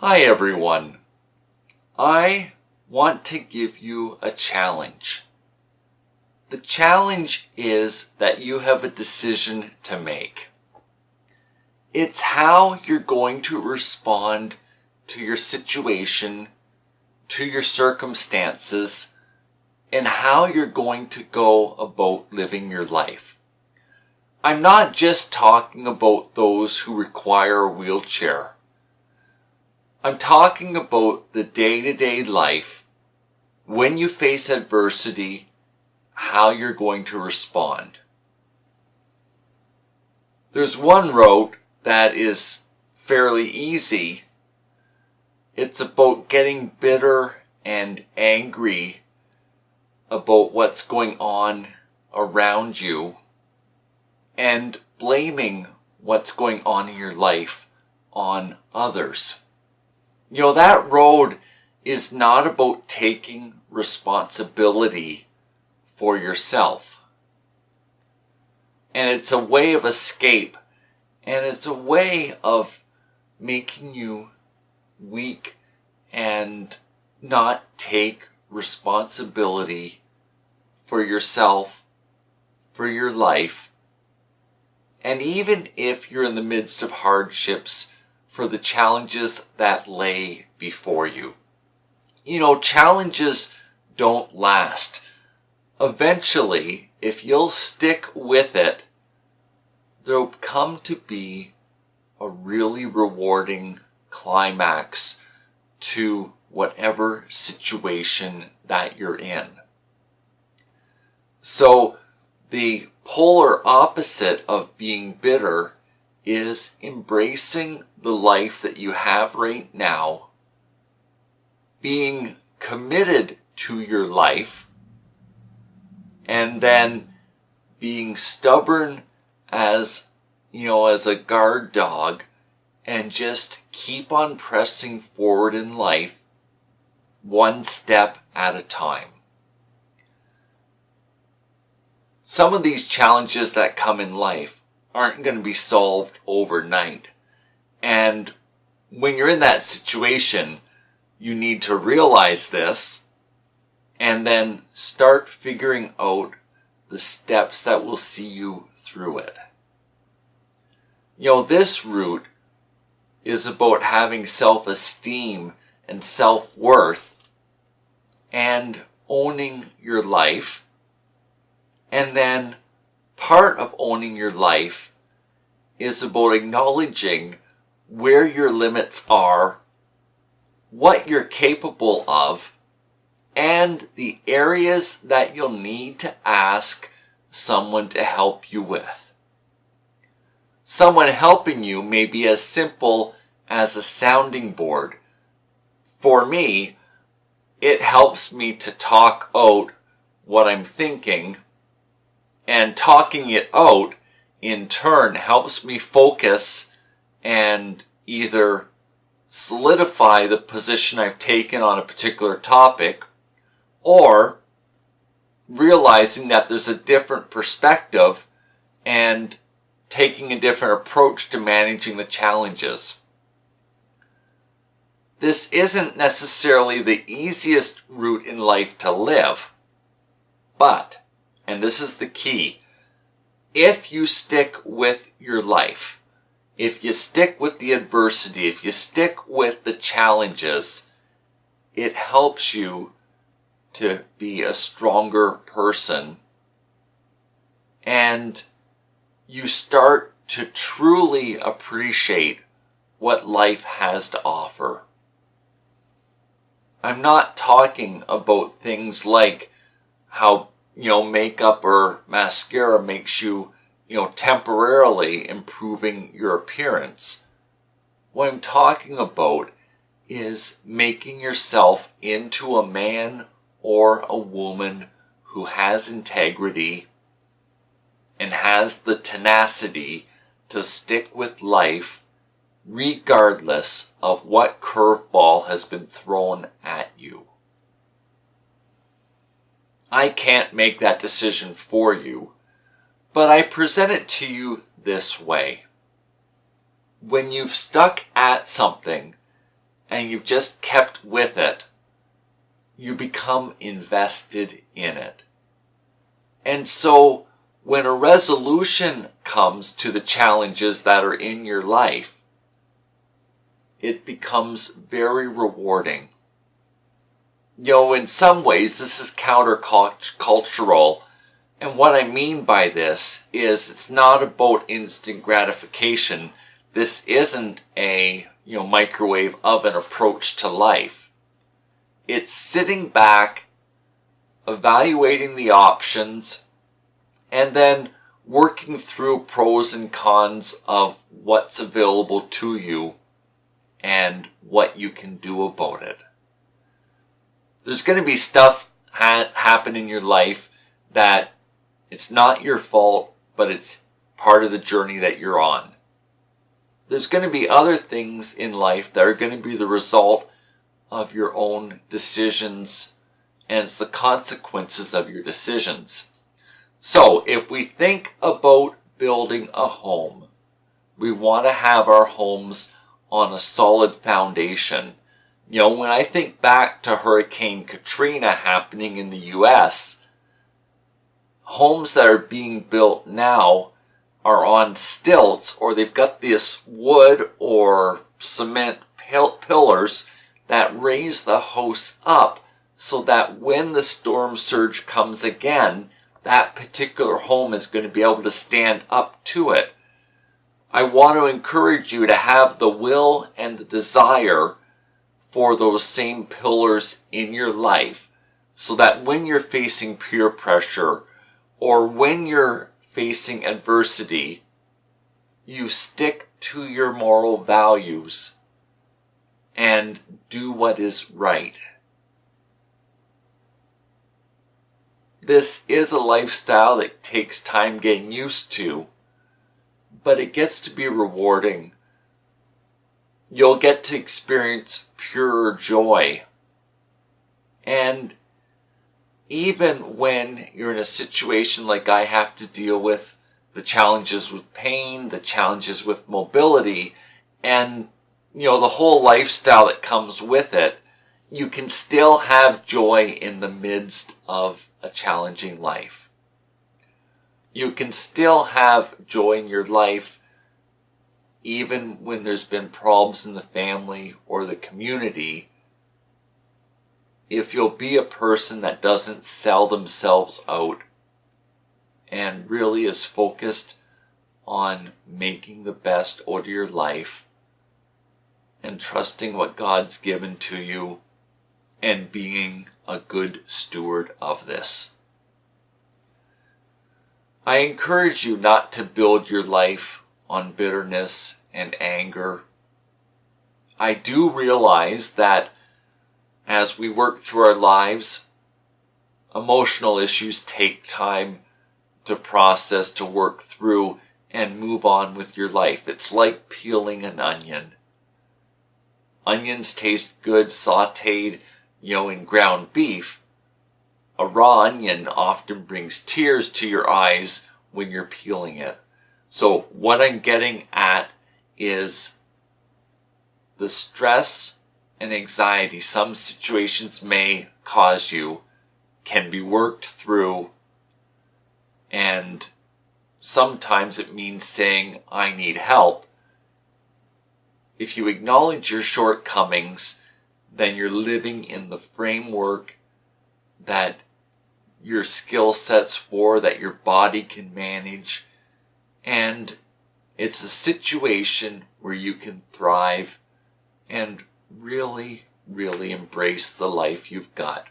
Hi everyone. I want to give you a challenge. The challenge is that you have a decision to make. It's how you're going to respond to your situation, to your circumstances, and how you're going to go about living your life. I'm not just talking about those who require a wheelchair. I'm talking about the day-to-day life, when you face adversity, how you're going to respond. There's one route that is fairly easy. It's about getting bitter and angry about what's going on around you and blaming what's going on in your life on others. That road is not about taking responsibility for yourself. And it's a way of escape. And it's a way of making you weak and not take responsibility for yourself, for your life. And even if you're in the midst of hardships, for the challenges that lay before you. Challenges don't last. Eventually, if you'll stick with it, there'll come to be a really rewarding climax to whatever situation that you're in. So, the polar opposite of being bitter is embracing the life that you have right now, being committed to your life, and then being stubborn as a guard dog, and just keep on pressing forward in life, one step at a time. Some of these challenges that come in life aren't going to be solved overnight. And when you're in that situation, you need to realize this and then start figuring out the steps that will see you through it. This route is about having self-esteem and self-worth and owning your life. And then part of owning your life is about acknowledging where your limits are, what you're capable of, and the areas that you'll need to ask someone to help you with. Someone helping you may be as simple as a sounding board. For me, it helps me to talk out what I'm thinking, and talking it out in turn helps me focus and either solidify the position I've taken on a particular topic, or realizing that there's a different perspective and taking a different approach to managing the challenges. This isn't necessarily the easiest route in life to live, but, and this is the key, if you stick with your life, if you stick with the adversity, if you stick with the challenges, it helps you to be a stronger person, and you start to truly appreciate what life has to offer. I'm not talking about things like how makeup or mascara makes you, temporarily improving your appearance. What I'm talking about is making yourself into a man or a woman who has integrity and has the tenacity to stick with life regardless of what curveball has been thrown at you. I can't make that decision for you, but I present it to you this way. When you've stuck at something and you've just kept with it, you become invested in it. And so when a resolution comes to the challenges that are in your life, it becomes very rewarding. In some ways, this is countercultural. And what I mean by this is it's not about instant gratification. This isn't a, microwave oven approach to life. It's sitting back, evaluating the options, and then working through pros and cons of what's available to you and what you can do about it. There's going to be stuff happen in your life that it's not your fault, but it's part of the journey that you're on. There's going to be other things in life that are going to be the result of your own decisions, and it's the consequences of your decisions. So if we think about building a home, we want to have our homes on a solid foundation. When I think back to Hurricane Katrina happening in the U.S., homes that are being built now are on stilts, or they've got this wood or cement pillars that raise the house up so that when the storm surge comes again, that particular home is going to be able to stand up to it. I want to encourage you to have the will and the desire for those same pillars in your life, so that when you're facing peer pressure or when you're facing adversity, you stick to your moral values and do what is right. This is a lifestyle that takes time getting used to, but it gets to be rewarding. You'll get to experience pure joy. And even when you're in a situation like I have to deal with, the challenges with pain, the challenges with mobility, and the whole lifestyle that comes with it, you can still have joy in the midst of a challenging life. You can still have joy in your life even when there's been problems in the family or the community, if you'll be a person that doesn't sell themselves out and really is focused on making the best out of your life and trusting what God's given to you and being a good steward of this. I encourage you not to build your life on bitterness and anger. I do realize that as we work through our lives, emotional issues take time to process, to work through, and move on with your life. It's like peeling an onion. Onions taste good sautéed, in ground beef. A raw onion often brings tears to your eyes when you're peeling it. So what I'm getting at is the stress and anxiety some situations may cause you can be worked through, and sometimes it means saying, I need help. If you acknowledge your shortcomings, then you're living in the framework that your skill sets for, that your body can manage, and it's a situation where you can thrive and really, really embrace the life you've got.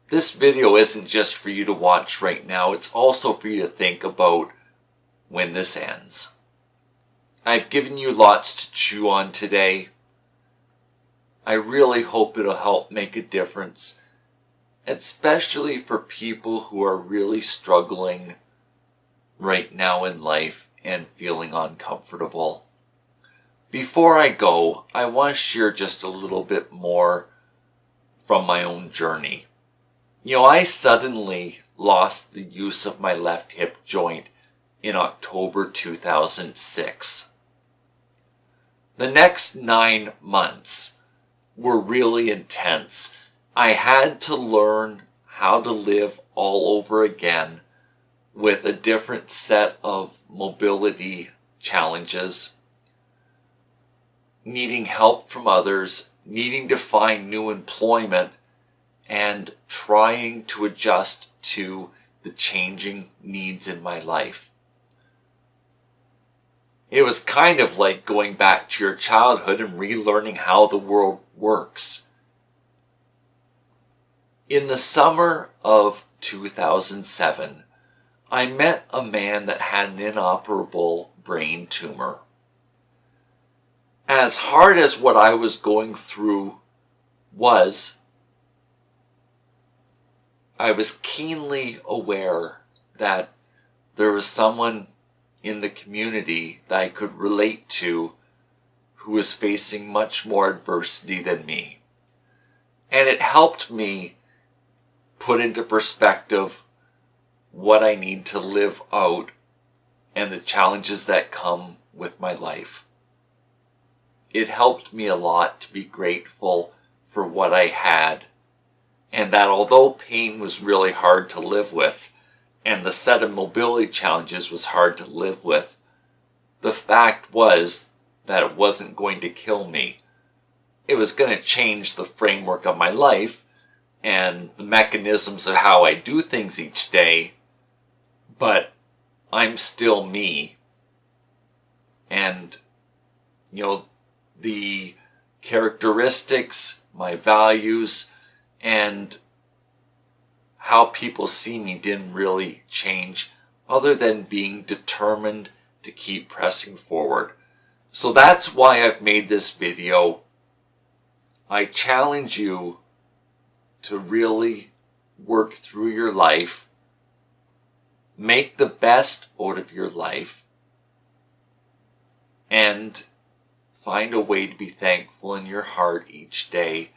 This video isn't just for you to watch right now, it's also for you to think about when this ends. I've given you lots to chew on today. I really hope it'll help make a difference, especially for people who are really struggling right now in life and feeling uncomfortable. Before I go, I want to share just a little bit more from my own journey. I suddenly lost the use of my left hip joint in October 2006. The next 9 months were really intense. I had to learn how to live all over again with a different set of mobility challenges, needing help from others, needing to find new employment, and trying to adjust to the changing needs in my life. It was kind of like going back to your childhood and relearning how the world works. In the summer of 2007, I met a man that had an inoperable brain tumor. As hard as what I was going through was, I was keenly aware that there was someone in the community that I could relate to who was facing much more adversity than me. And it helped me put into perspective what I need to live out and the challenges that come with my life. It helped me a lot to be grateful for what I had, and that although pain was really hard to live with, and the set of mobility challenges was hard to live with, the fact was that it wasn't going to kill me. It was going to change the framework of my life and the mechanisms of how I do things each day, but I'm still me. And, the characteristics, my values, and how people see me didn't really change other than being determined to keep pressing forward. So that's why I've made this video. I challenge you to really work through your life, make the best out of your life, and find a way to be thankful in your heart each day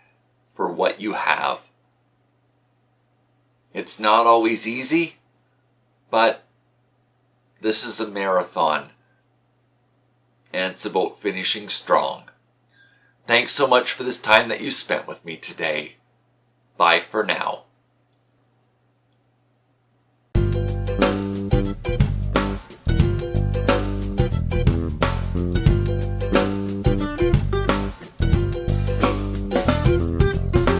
for what you have. It's not always easy, but this is a marathon, and it's about finishing strong. Thanks so much for this time that you spent with me today. Bye for now.